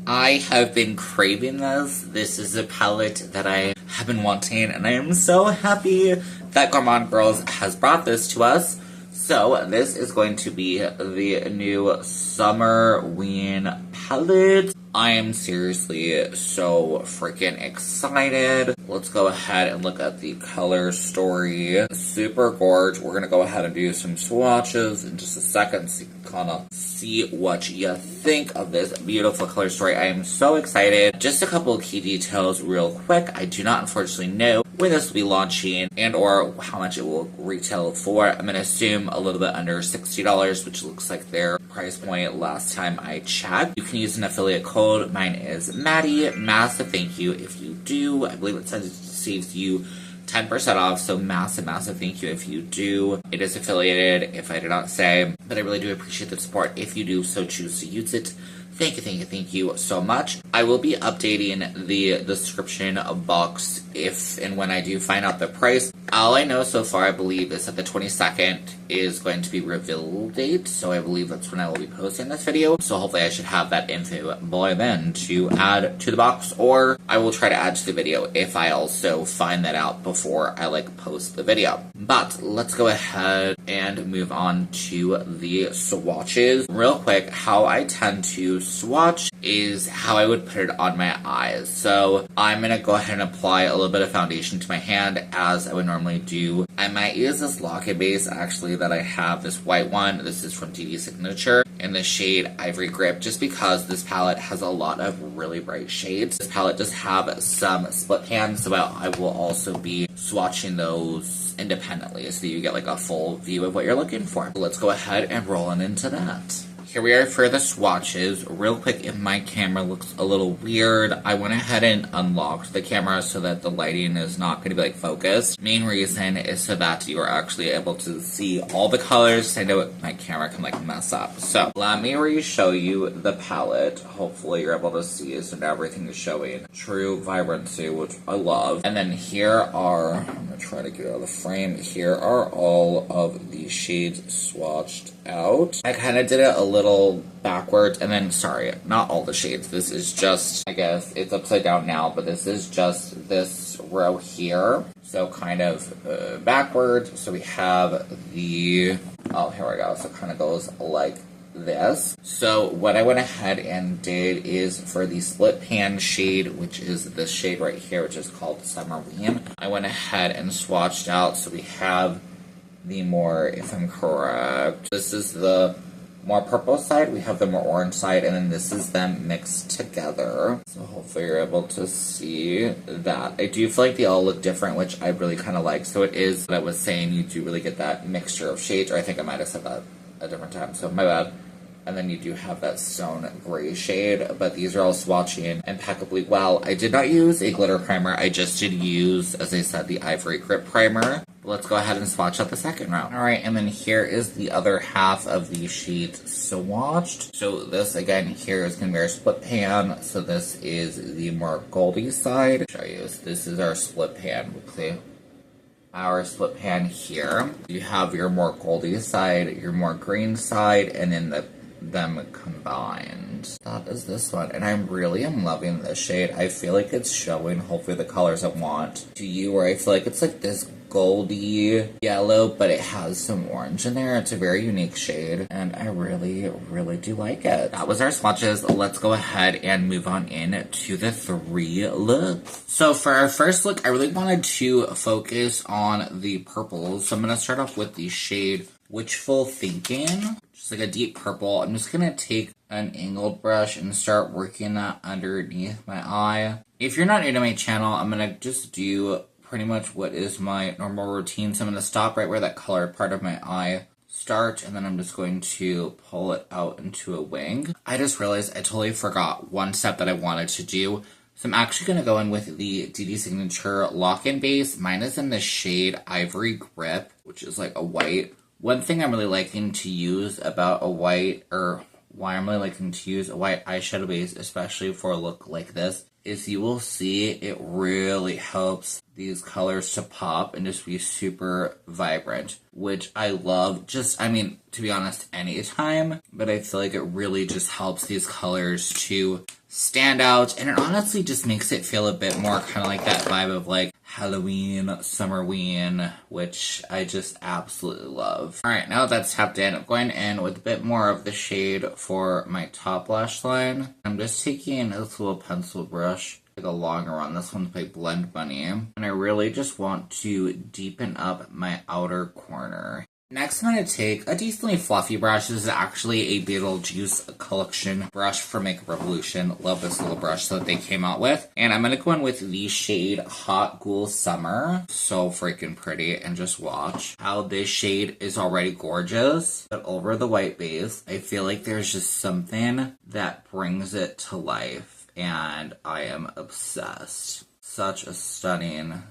I have been craving this. This is a palette that I have been wanting, and I am so happy that Gourmande Girls has brought this to us. So, this is going to be the new Summerween palette. I am seriously so freaking excited. Let's go ahead and look at the color story. Super gorge. We're going to go ahead and do some swatches in just a second so you can kind of see what you think of this beautiful color story. I am so excited. Just a couple of key details real quick. I do not unfortunately know when this will be launching and or how much it will retail for. I'm going to assume a little bit under $60, which looks like their price point last time I checked. You can use an affiliate code. Mine is Maddie. Massive thank you if you do. I believe it saves you 10% off, so massive thank you if you do. It is affiliated, if I did not say, but I really do appreciate the support if you do so choose to use it. Thank you so much. I will be updating the description box if and when I do find out the price. All I know so far, I believe, is that the 22nd is going to be reveal date, so I believe that's when I will be posting this video. So hopefully I should have that info by then to add to the box, or I will try to add to the video if I also find that out before I post the video. But let's go ahead and move on to the swatches. Real quick, how I tend to swatch is how I would put it on my eyes. So I'm going to go ahead and apply a little bit of foundation to my hand as I would normally do. I might use this locket base actually that I have, this white one. This is from DD Signature in the shade Ivory Grip, just because this palette has a lot of really bright shades. This palette does have some split pans, so I will also be swatching those independently so you get a full view of what you're looking for. Let's go ahead and roll on into that. Here we are for the swatches. Real quick, if my camera looks a little weird, I went ahead and unlocked the camera so that the lighting is not going to be focused. Main reason is so that you are actually able to see all the colors. I know my camera can mess up. So let me re-show you the palette. Hopefully you're able to see so now everything is showing true vibrancy, which I love. And then here are, I'm going to try to get out of the frame. Here are all of the shades swatched out. I kind of did it a little backwards, and then, sorry, not all the shades. This is just, I guess, it's upside down now, but this is just this row here. So kind of backwards. So we have the, oh, here we go. So it kind of goes like this. So what I went ahead and did is for the split pan shade, which is this shade right here, which is called Summerween, I went ahead and swatched out. So we have the more, if I'm correct, this is the more purple side, we have the more orange side, and then this is them mixed together. So hopefully you're able to see that. I do feel like they all look different, which I really kind of like. So it is what I was saying, you do really get that mixture of shades, or I think I might have said that a different time, so my bad. And then you do have that stone gray shade, but these are all swatching impeccably well. I did not use a glitter primer. I just did use, as I said, the Ivory Grip primer. Let's go ahead and swatch out the second round. All right, and then here is the other half of the shades swatched. So this, again, here is going to be our split pan. So this is the more goldy side. I'll show you. So this is our split pan. See? Our split pan here. You have your more goldy side, your more green side, and then them combined. That is this one, and I really am loving this shade. I feel like it's showing hopefully the colors I want to you, where I feel like it's this goldy yellow, but it has some orange in there. It's a very unique shade, and I really do like it. That was our swatches. Let's go ahead and move on in to the 3 looks. So for our first look, I really wanted to focus on the purples. So I'm going to start off with the shade Wishful Thinking. Just a deep purple. I'm just going to take an angled brush and start working that underneath my eye. If you're not new to my channel, I'm going to just do pretty much what is my normal routine. So I'm going to stop right where that colored part of my eye starts, and then I'm just going to pull it out into a wing. I just realized I totally forgot one step that I wanted to do. So I'm actually going to go in with the DD Signature Lock-In Base. Mine is in the shade Ivory Grip, which is a white. One thing I'm really liking to use about a white, or why I'm really liking to use a white eyeshadow base, especially for a look like this, is you will see it really helps these colors to pop and just be super vibrant, which I love. Just, I mean, to be honest, anytime, but I feel like it really just helps these colors to stand out, and it honestly just makes it feel a bit more kind of like that vibe of like Halloween, Summerween, which I just absolutely love. Alright, now that's tapped in, I'm going in with a bit more of the shade for my top lash line. I'm just taking this little pencil brush, like a longer one. This one's by Blend Bunny, and I really just want to deepen up my outer corner. Next, I'm going to take a decently fluffy brush. This is actually a Beetlejuice collection brush for Makeup Revolution. Love this little brush that they came out with. And I'm going to go in with the shade Hot Ghoul Summer. So freaking pretty. And just watch how this shade is already gorgeous. But over the white base, I feel like there's just something that brings it to life. And I am obsessed. Such a stunning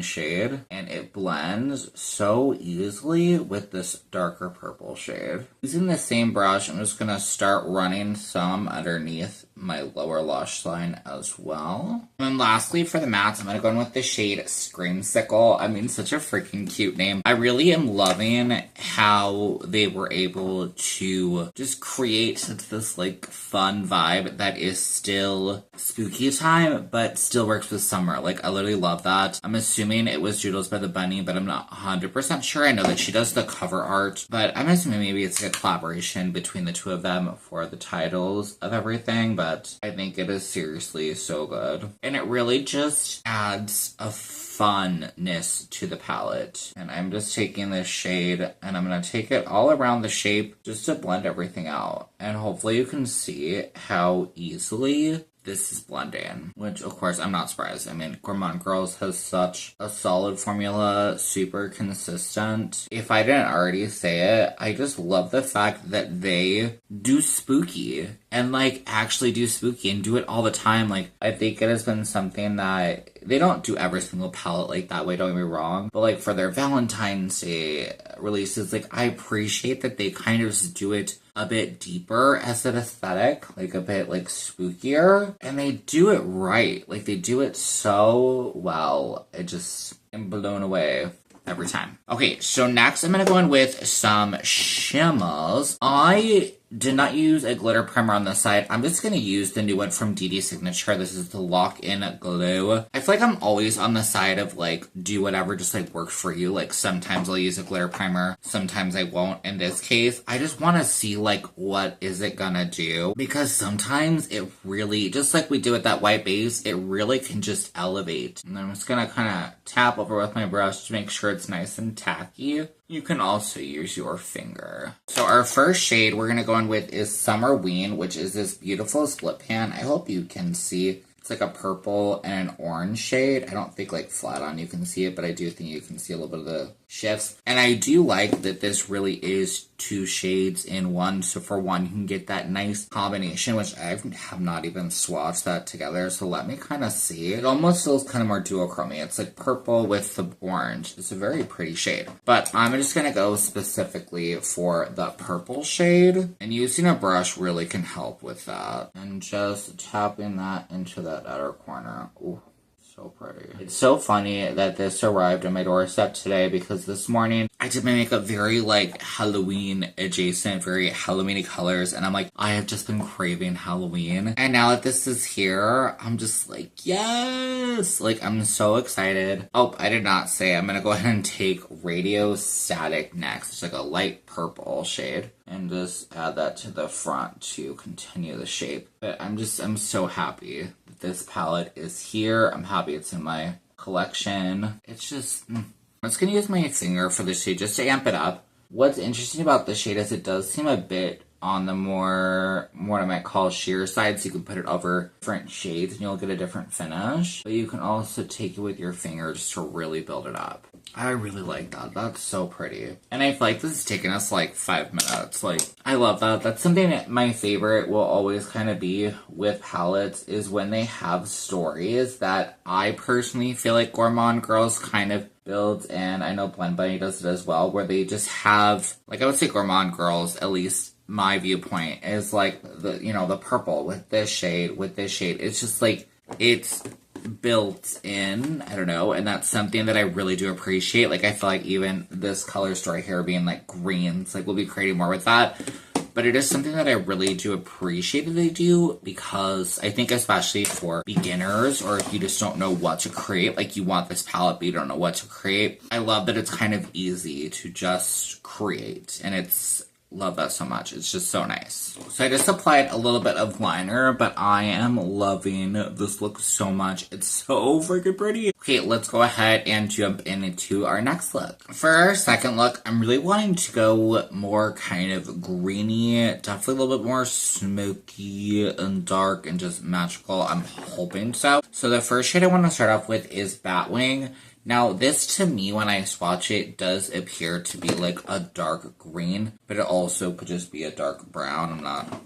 shade, and it blends so easily with this darker purple shade. Using the same brush, I'm just gonna start running some underneath my lower lash line as well. And then lastly, for the mattes, I'm gonna go in with the shade Screamsicle. I mean, such a freaking cute name. I really am loving how they were able to just create this like fun vibe that is still spooky time, but still works with summer. Like, I literally love that. I'm assuming it was Doodles by the Bunny, but I'm not 100% sure. I know that she does the cover art, but I'm assuming maybe it's like a collaboration between the two of them for the titles of everything, but I think it is seriously so good. And it really just adds a funness to the palette. And I'm just taking this shade and I'm going to take it all around the shape just to blend everything out. And hopefully you can see how easily this is blending, which of course I'm not surprised. I mean, Gourmande Girls has such a solid formula, super consistent. If I didn't already say it, I just love the fact that they do spooky and like actually do spooky and do it all the time. Like, I think it has been something that they don't do every single palette like that way, don't get me wrong, but like for their Valentine's Day releases, like I appreciate that they kind of just do it a bit deeper as an aesthetic, like a bit like spookier, and they do it right. Like, they do it so well. I just am blown away every time. Okay, so next I'm gonna go in with some shimmers. I did not use a glitter primer on this side. I'm just going to use the new one from DD Signature. This is the Lock-In Glue. I feel like I'm always on the side of, like, do whatever just, like, works for you. Like, sometimes I'll use a glitter primer. Sometimes I won't. In this case, I just want to see, like, what is it gonna do? Because sometimes it really, just like we do with that white base, it really can just elevate. And I'm just going to kind of tap over with my brush to make sure it's nice and tacky. You can also use your finger. So our first shade we're going to go in with is Summerween, which is this beautiful split pan. I hope you can see. It's like a purple and an orange shade. I don't think like flat on you can see it, but I do think you can see a little bit of the shifts. And I do like that this really is two shades in one. So for one, you can get that nice combination, which I have not even swatched that together. So let me kind of see. It almost feels kind of more duochromy. It's like purple with the orange. It's a very pretty shade. But I'm just going to go specifically for the purple shade. And using a brush really can help with that. And just tapping that into that outer corner. Ooh. So pretty. It's so funny that this arrived on my doorstep today because this morning I did my makeup very like Halloween adjacent, very Halloween-y colors, and I'm like, I have just been craving Halloween. And now that this is here, I'm just like, yes! Like, I'm so excited. Oh, I did not say I'm gonna go ahead and take Radio Static next. It's like a light purple shade. And just add that to the front to continue the shape. But I'm so happy that this palette is here. I'm happy it's in my collection. It's just, I'm just going to use my finger for this shade just to amp it up. What's interesting about this shade is it does seem a bit on the more what I might call sheer side, so you can put it over different shades and you'll get a different finish. But you can also take it with your finger just to really build it up. I really like that. That's so pretty. And I feel like this has taken us like 5 minutes. Like, I love that. That's something that my favorite will always kind of be with palettes is when they have stories that I personally feel like Gourmande Girls kind of builds, and I know Blend Bunny does it as well, where they just have, like, I would say Gourmande Girls, at least my viewpoint, is like the, you know, the purple with this shade, it's just like, it's built in, I don't know, and that's something that I really do appreciate. Like, I feel like even this color story here being like greens, like we'll be creating more with that. but it is something that I really do appreciate that they do, because I think especially for beginners, or if you just don't know what to create, like you want this palette but you don't know what to create, I love that it's kind of easy to just create, and love that so much. It's just so nice. So I just applied a little bit of liner, but I am loving this look so much. It's so freaking pretty. Okay, let's go ahead and jump into our next look. For our second look, I'm really wanting to go more kind of greeny, definitely a little bit more smoky and dark and just magical. I'm hoping so. So the first shade I want to start off with is Batwing. Now, this to me, when I swatch it, does appear to be like a dark green, but it also could just be a dark brown. I'm not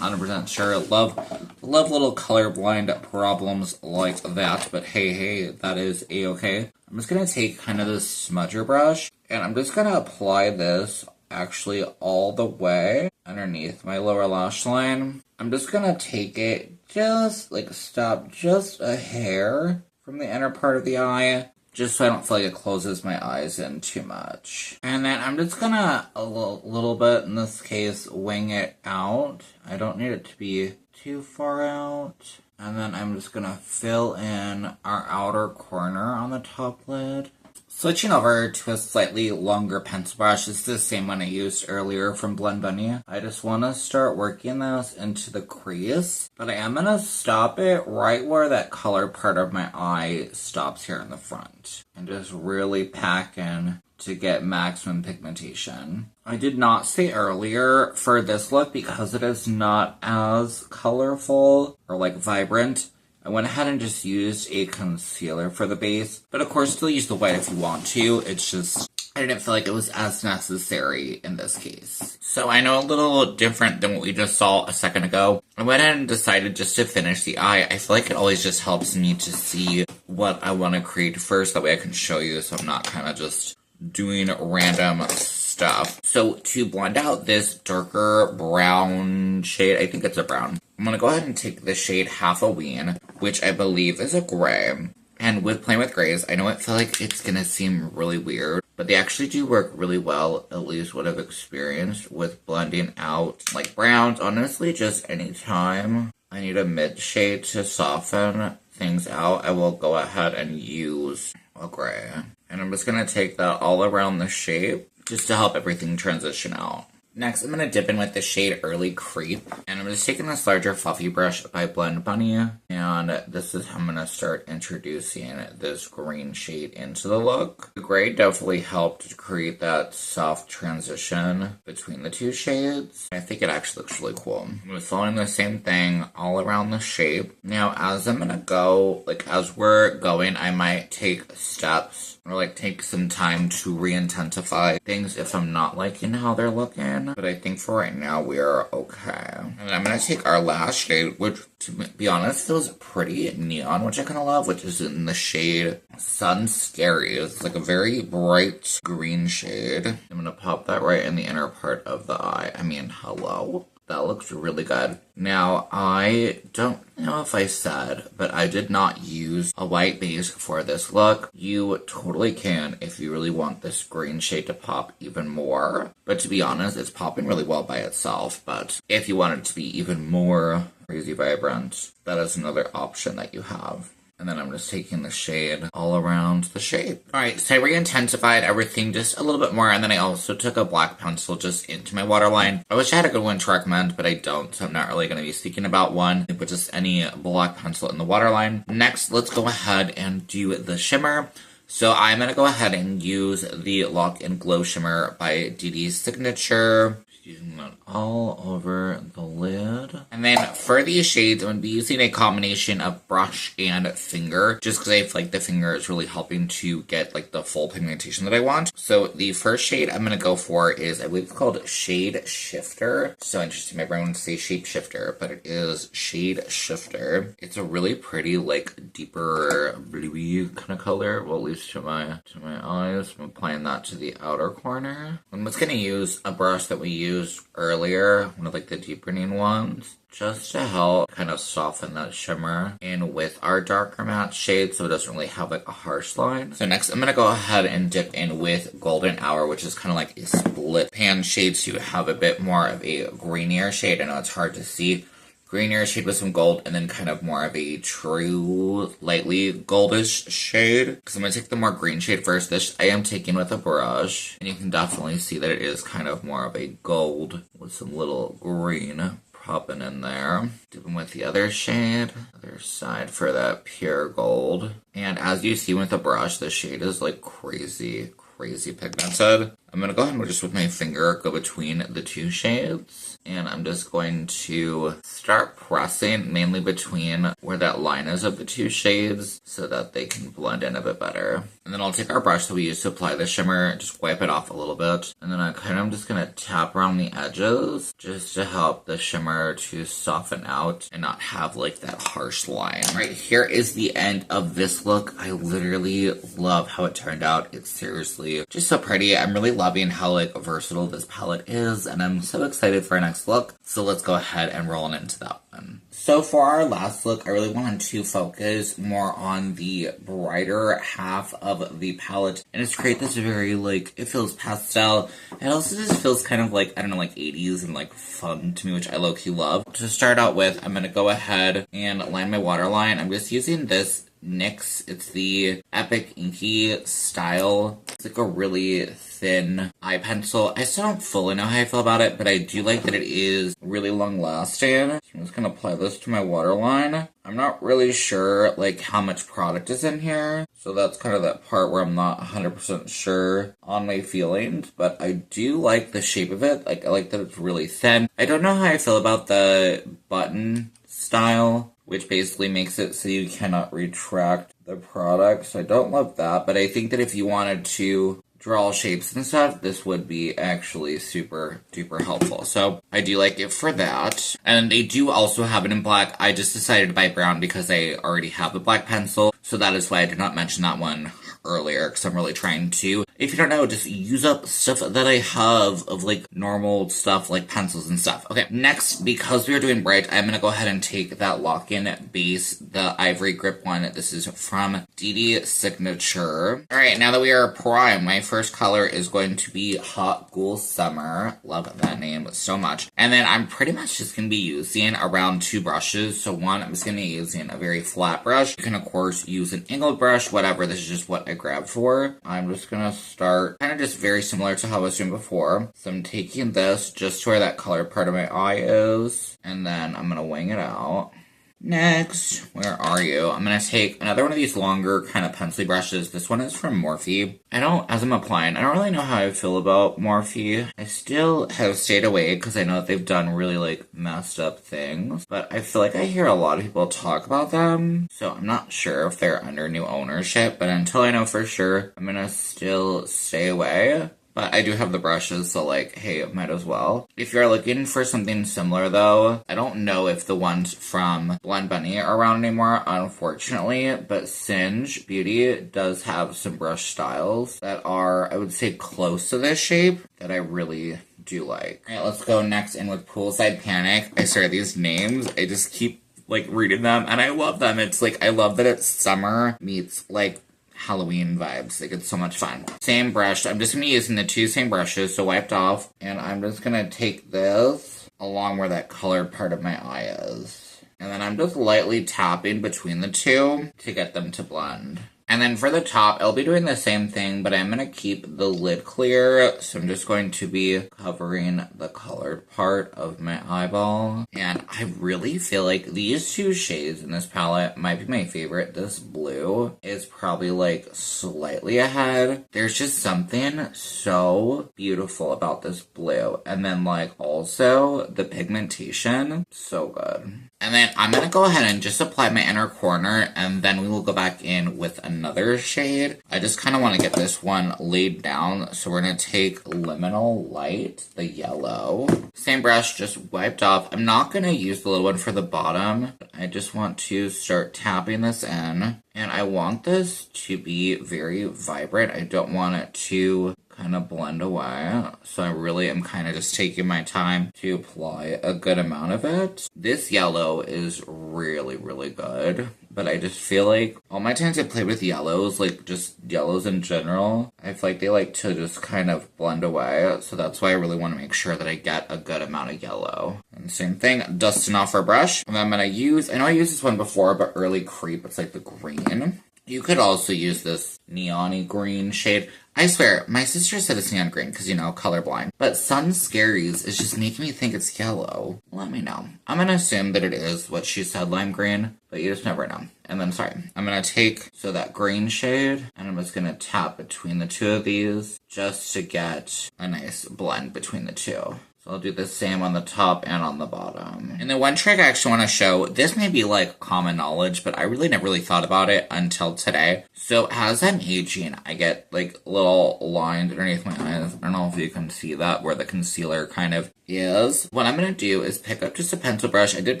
100% sure. Love little colorblind problems like that, but hey, that is a-okay. I'm just going to take kind of this smudger brush, and I'm just going to apply this actually all the way underneath my lower lash line. I'm just going to take it, just like stop just a hair from the inner part of the eye, just so I don't feel like it closes my eyes in too much. And then I'm just gonna, a little bit, in this case, wing it out. I don't need it to be too far out. And then I'm just gonna fill in our outer corner on the top lid. Switching over to a slightly longer pencil brush. This is the same one I used earlier from Blend Bunny. I just want to start working this into the crease, but I am going to stop it right where that color part of my eye stops here in the front, and just really pack in to get maximum pigmentation. I did not say earlier for this look, because it is not as colorful or like vibrant, I went ahead and just used a concealer for the base, but of course still use the white if you want to. It's just, I didn't feel like it was as necessary in this case. So I know a little different than what we just saw a second ago. I went ahead and decided just to finish the eye. I feel like it always just helps me to see what I want to create first. That way I can show you, so I'm not kind of just doing random stuff. So to blend out this darker brown shade, I think it's a brown, I'm going to go ahead and take the shade Half-a-Ween, which I believe is a gray. And with playing with grays, I know I feel like it's going to seem really weird, but they actually do work really well, at least what I've experienced with blending out like browns. Honestly, just anytime I need a mid shade to soften things out, I will go ahead and use a gray. And I'm just going to take that all around the shape just to help everything transition out. Next, I'm going to dip in with the shade Early Creep, and I'm just taking this larger fluffy brush by Blend Bunny, and this is how I'm going to start introducing this green shade into the look. The gray definitely helped to create that soft transition between the two shades. I think it actually looks really cool. I'm following the same thing all around the shape. Now, as I'm going to go, like as we're going, I might take steps or like take some time to re-intensify things if I'm not liking how they're looking. But I think for right now, we are okay. And I'm going to take our last shade, which, to be honest, feels pretty neon, which I kind of love, which is in the shade Sun Scary. It's like a very bright green shade. I'm going to pop that right in the inner part of the eye. I mean, hello? That looks really good. Now, I don't know if I said, but I did not use a white base for this look. You totally can if you really want this green shade to pop even more. But to be honest, it's popping really well by itself. But if you want it to be even more crazy vibrant, that is another option that you have. And then I'm just taking the shade all around the shape. Alright, so I re-intensified everything just a little bit more, and then I also took a black pencil just into my waterline. I wish I had a good one to recommend, but I don't, so I'm not really going to be speaking about one. But just any black pencil in the waterline. Next, let's go ahead and do the shimmer. So I'm going to go ahead and use the Lock and Glow Shimmer by DD Signature. Using that all over the lid. And then for these shades, I'm going to be using a combination of brush and finger, just because I feel like the finger is really helping to get like the full pigmentation that I want. So the first shade I'm going to go for is, I believe it's called Shade Shifter. So interesting, my brain wants to say Shape Shifter, but it is Shade Shifter. It's a really pretty, like deeper bluey kind of color, well, at least to my eyes. I'm applying that to the outer corner. I'm just going to use a brush that we used earlier, one of like the deepening ones, just to help kind of soften that shimmer in with our darker matte shade so it doesn't really have like a harsh line. So next I'm going to go ahead and dip in with Golden Hour, which is kind of like a lip pan shade to have a bit more of a greenier shade. I know it's hard to see. Greenier shade with some gold, and then kind of more of a true, lightly goldish shade. Because I'm going to take the more green shade first. This I am taking with a brush. And you can definitely see that it is kind of more of a gold with some little green popping in there. Dipping with the other shade, other side for that pure gold. And as you see with the brush, the shade is like crazy pigmented. I'm going to go ahead and just with my finger go between the two shades. And I'm just going to start pressing mainly between where that line is of the two shades so that they can blend in a bit better. And then I'll take our brush that we used to apply the shimmer, just wipe it off a little bit. And then I'm just going to tap around the edges just to help the shimmer to soften out and not have like that harsh line. Right here is the end of this look. I literally love how it turned out. It's seriously just so pretty. I'm really loving how like versatile this palette is, and I'm so excited for our next look. So let's go ahead and roll into that one. So for our last look, I really wanted to focus more on the brighter half of the palette and just create this very like, it feels pastel. It also just feels kind of like, I don't know, like 80s and like fun to me, which I low-key love. To start out with, I'm going to go ahead and line my waterline. I'm just using this NYX. It's the Epic Inky style. It's like a really thin eye pencil. I still don't fully know how I feel about it, but I do like that it is really long lasting. So I'm just gonna apply this to my waterline. I'm not really sure like how much product is in here, so that's kind of that part where I'm not 100% sure on my feelings, but I do like the shape of it. Like I like that it's really thin. I don't know how I feel about the button style, which basically makes it so you cannot retract the product. So I don't love that, but I think that if you wanted to draw shapes and stuff, this would be actually super duper helpful. So I do like it for that. And they do also have it in black. I just decided to buy brown because I already have a black pencil. So that is why I did not mention that one earlier, because I'm really trying to, if you don't know, just use up stuff that I have of like normal stuff like pencils and stuff. Okay, next, because we are doing bright, I'm gonna go ahead and take that lock-in base, the ivory grip one. This is from DD Signature. Alright, now that we are prime, my first color is going to be Hot Ghoul Summer. Love that name so much. And then I'm pretty much just gonna be using around two brushes. So one, I'm just gonna be using a very flat brush. You can of course use an angled brush, whatever. This is just what I grabbed for. I'm just gonna start kind of just very similar to how I was doing before. So I'm taking this just to where that colored part of my eye is, and then I'm gonna wing it out. Next, where are you? I'm gonna take another one of these longer kind of pencil brushes. This one is from Morphe. As I'm applying, I don't really know how I feel about Morphe. I still have stayed away because I know that they've done really like messed up things, but I feel like I hear a lot of people talk about them, so I'm not sure if they're under new ownership, but until I know for sure, I'm gonna still stay away. But I do have the brushes, so like, hey, might as well. If you're looking for something similar though, I don't know if the ones from Blend Bunny are around anymore, unfortunately, but Singe Beauty does have some brush styles that are, I would say, close to this shape that I really do like. Alright, let's go next in with Poolside Panic. I swear these names, I just keep like reading them and I love them. It's like, I love that it's summer meets like Halloween vibes. Like, it's so much fun. Same brush. I'm just going to be using the two same brushes, so wiped off. And I'm just going to take this along where that colored part of my eye is. And then I'm just lightly tapping between the two to get them to blend. And then for the top, I'll be doing the same thing, but I'm going to keep the lid clear. So I'm just going to be covering the colored part of my eyeball. And I really feel like these two shades in this palette might be my favorite. This blue is probably like slightly ahead. There's just something so beautiful about this blue. And then like also the pigmentation, so good. And then I'm going to go ahead and just apply my inner corner, and then we will go back in with another shade. I just kind of want to get this one laid down, so we're going to take Liminal Light, the yellow. Same brush, just wiped off. I'm not going to use the little one for the bottom. I just want to start tapping this in, and I want this to be very vibrant. I don't want it to kind of blend away, so I really am kind of just taking my time to apply a good amount of it. This yellow is really, really good. but I just feel like all my times I played with yellows, like just yellows in general, I feel like they like to just kind of blend away. So that's why I really want to make sure that I get a good amount of yellow. And same thing, dusting off our brush. And I'm going to use, I know I used this one before, but Early Creep, it's like the green. You could also use this neon-y green shade. I swear, my sister said it's neon green because, you know, colorblind. But Sun Scaries is just making me think it's yellow. Let me know. I'm going to assume that it is what she said, lime green, but you just never know. And then, sorry, I'm going to take, so that green shade, and I'm just going to tap between the two of these just to get a nice blend between the two. So I'll do the same on the top and on the bottom. And the one trick I actually want to show, this may be like common knowledge, but I really never really thought about it until today. So as I'm aging, I get like little lines underneath my eyes. I don't know if you can see that where the concealer kind of is. What I'm going to do is pick up just a pencil brush. I did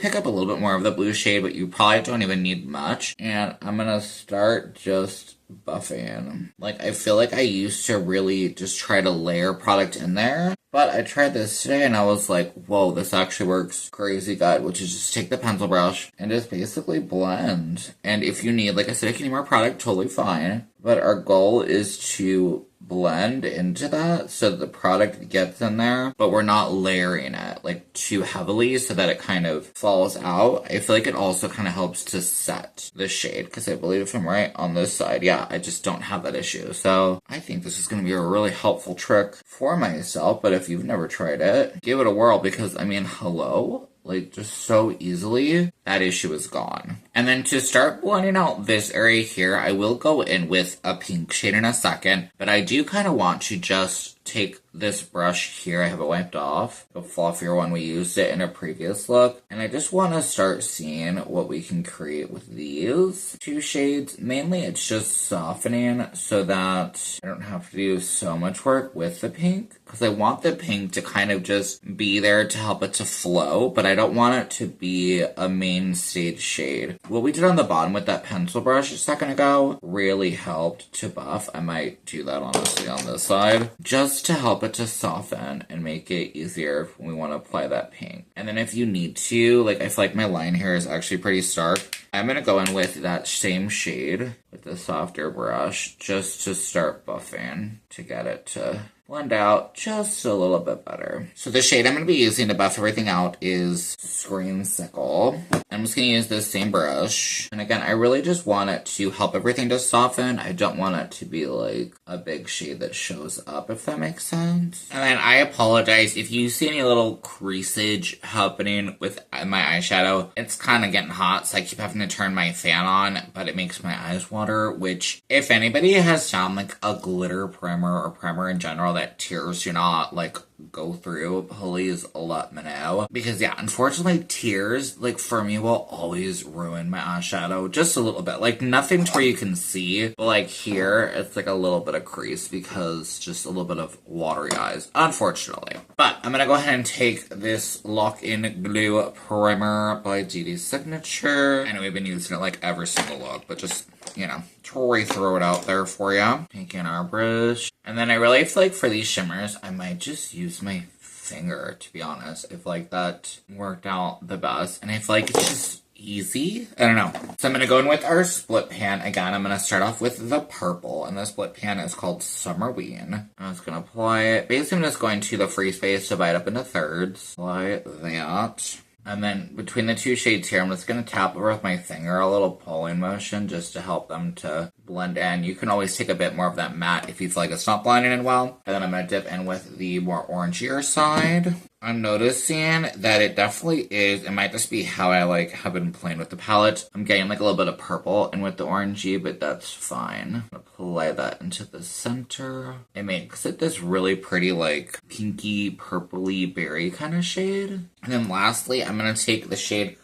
pick up a little bit more of the blue shade, but you probably don't even need much. And I'm going to start just buffing. Like, I feel like I used to really just try to layer product in there. But I tried this today and I was like, whoa, this actually works crazy good, which is just take the pencil brush and just basically blend. And if you need, like I said, if you need more product, totally fine. But our goal is to blend into that so that the product gets in there, but we're not layering it like too heavily so that it kind of falls out. I feel like it also kind of helps to set the shade because I believe if I'm right on this side, yeah, I just don't have that issue. So I think this is going to be a really helpful trick for myself, but if you've never tried it, give it a whirl because, I mean, hello? Like, just so easily, that issue is gone. And then to start blending out this area here, I will go in with a pink shade in a second, but I do kind of want to just take this brush here, I have it wiped off, the fluffier one we used it in a previous look, and I just want to start seeing what we can create with these two shades. Mainly it's just softening so that I don't have to do so much work with the pink, because I want the pink to kind of just be there to help it to flow, but I don't want it to be a main stage shade. What we did on the bottom with that pencil brush a second ago really helped to buff. I might do that honestly on this side, just to help it to soften and make it easier when we want to apply that pink. And then if you need to, like I feel like my line here is actually pretty stark, I'm going to go in with that same shade with the softer brush just to start buffing to get it to blend out just a little bit better. So the shade I'm going to be using to buff everything out is Scream Sickle. I'm just going to use this same brush. And again, I really just want it to help everything to soften. I don't want it to be like a big shade that shows up, if that makes sense. And then I apologize if you see any little creasage happening with my eyeshadow. It's kind of getting hot, so I keep having to turn my fan on, but it makes my eyes water, which if anybody has found like a glitter primer or primer in general that tears do not like go through, please let me know. Because yeah, unfortunately tears, like for me, will always ruin my eyeshadow just a little bit. Like nothing to where you can see, but like here, it's like a little bit of crease because just a little bit of watery eyes, unfortunately. But I'm gonna go ahead and take this Lock-In Glue Primer by GD Signature. I know we've been using it like every single look, but just, you know, to throw it out there for you. Taking our brush. And then I really feel like for these shimmers, I might just use my finger, to be honest. I feel like that worked out the best. And I feel like it's just easy. I don't know. So I'm going to go in with our split pan. Again, I'm going to start off with the purple. And the split pan is called Summerween. I'm just going to apply it. Basically, I'm just going to the free space, divide up into thirds. Apply that. And then between the two shades here, I'm just going to tap over with my finger, a little pulling motion just to help them to blend in. You can always take a bit more of that matte if you feel like it's not blending in well. And then I'm going to dip in with the more orangier side. I'm noticing that it definitely is, it might just be how I like have been playing with the palette. I'm getting like a little bit of purple and with the orangey, but that's fine. Apply that into the center. It makes it this really pretty like pinky, purpley berry kind of shade. And then lastly, I'm going to take the shade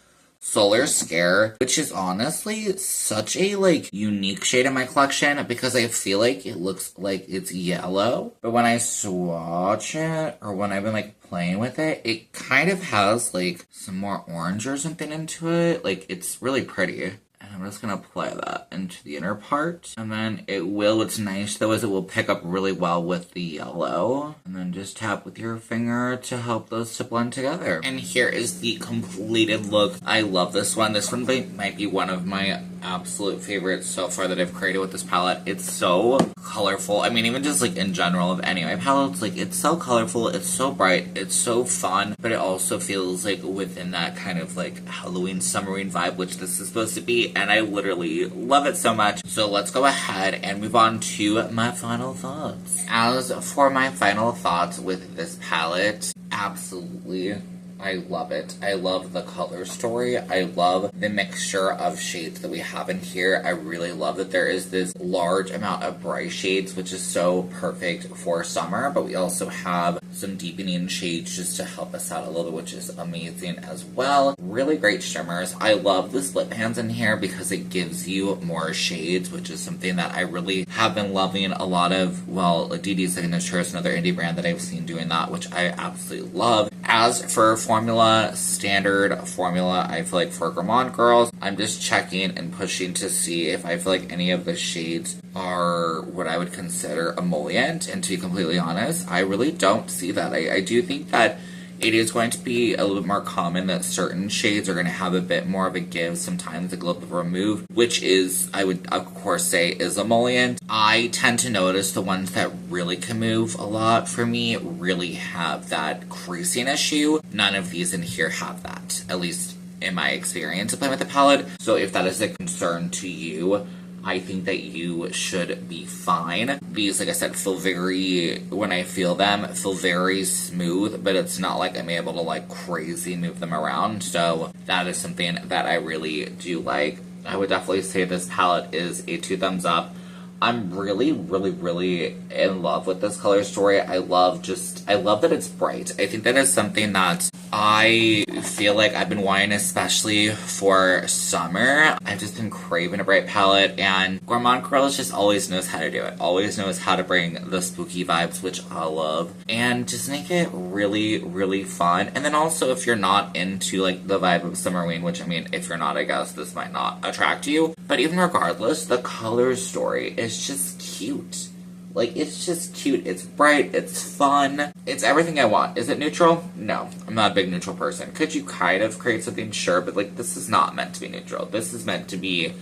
Solar Scare, which is honestly such a like unique shade in my collection because I feel like it looks like it's yellow, but when I swatch it or when I've been like playing with it, it kind of has like some more orange or something into it. Like it's really pretty. And I'm just going to apply that into the inner part. And then what's nice though is it will pick up really well with the yellow. And then just tap with your finger to help those to blend together. And here is the completed look. I love this one. This one might be one of my absolute favorite so far that I've created with this palette. It's so colorful. I mean, even just like in general of any of my palettes, like it's so colorful, it's so bright, it's so fun, but it also feels like within that kind of like Halloween, Summerween vibe, which this is supposed to be, and I literally love it so much. So let's go ahead and move on to my final thoughts. As for my final thoughts with this palette, absolutely, I love it. I love the color story. I love the mixture of shades that we have in here. I really love that there is this large amount of bright shades, which is so perfect for summer, but we also have some deepening shades just to help us out a little bit, which is amazing as well. Really great shimmers. I love the split pans in here because it gives you more shades, which is something that I really have been loving. A lot of, well, DD Signature is another indie brand that I've seen doing that, which I absolutely love. As for formula, standard formula, I feel like for Gourmande girls, I'm just checking and pushing to see if I feel like any of the shades are what I would consider emollient, and to be completely honest, I really don't see that. I do think that it is going to be a little bit more common that certain shades are going to have a bit more of a give, sometimes a little bit of a remove, which is, I would of course say, is emollient. I tend to notice the ones that really can move a lot for me really have that creasing issue. None of these in here have that, at least in my experience of playing with the palette. So if that is a concern to you, I think that you should be fine. These, like I said, feel very, when I feel them, feel very smooth, but it's not like I'm able to like crazy move them around. So that is something that I really do like. I would definitely say this palette is a 2 thumbs up. I'm really, really, really in love with this color story. I love that it's bright. I think that is something that I feel like I've been wanting, especially for summer. I've just been craving a bright palette, and Gourmande Girls just always knows how to do it. Always knows how to bring the spooky vibes, which I love, and just make it really, really fun. And then also, if you're not into like the vibe of Summerween, which I mean, if you're not, I guess this might not attract you. But even regardless, the color story is just cute. Like, it's just cute, it's bright, it's fun, it's everything I want. Is it neutral? No, I'm not a big neutral person. Could you kind of create something? Sure, but like, this is not meant to be neutral. This is meant to be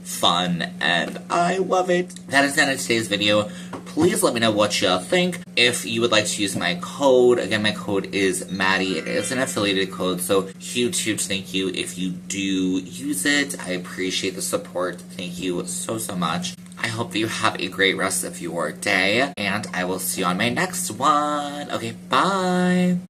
fun, and I love it. That is the end of today's video. Please let me know what you think. If you would like to use my code, again, my code is Maddie. It is an affiliated code, so huge, huge thank you if you do use it. I appreciate the support. Thank you so, so much. I hope that you have a great rest of your day, and I will see you on my next one. Okay, bye!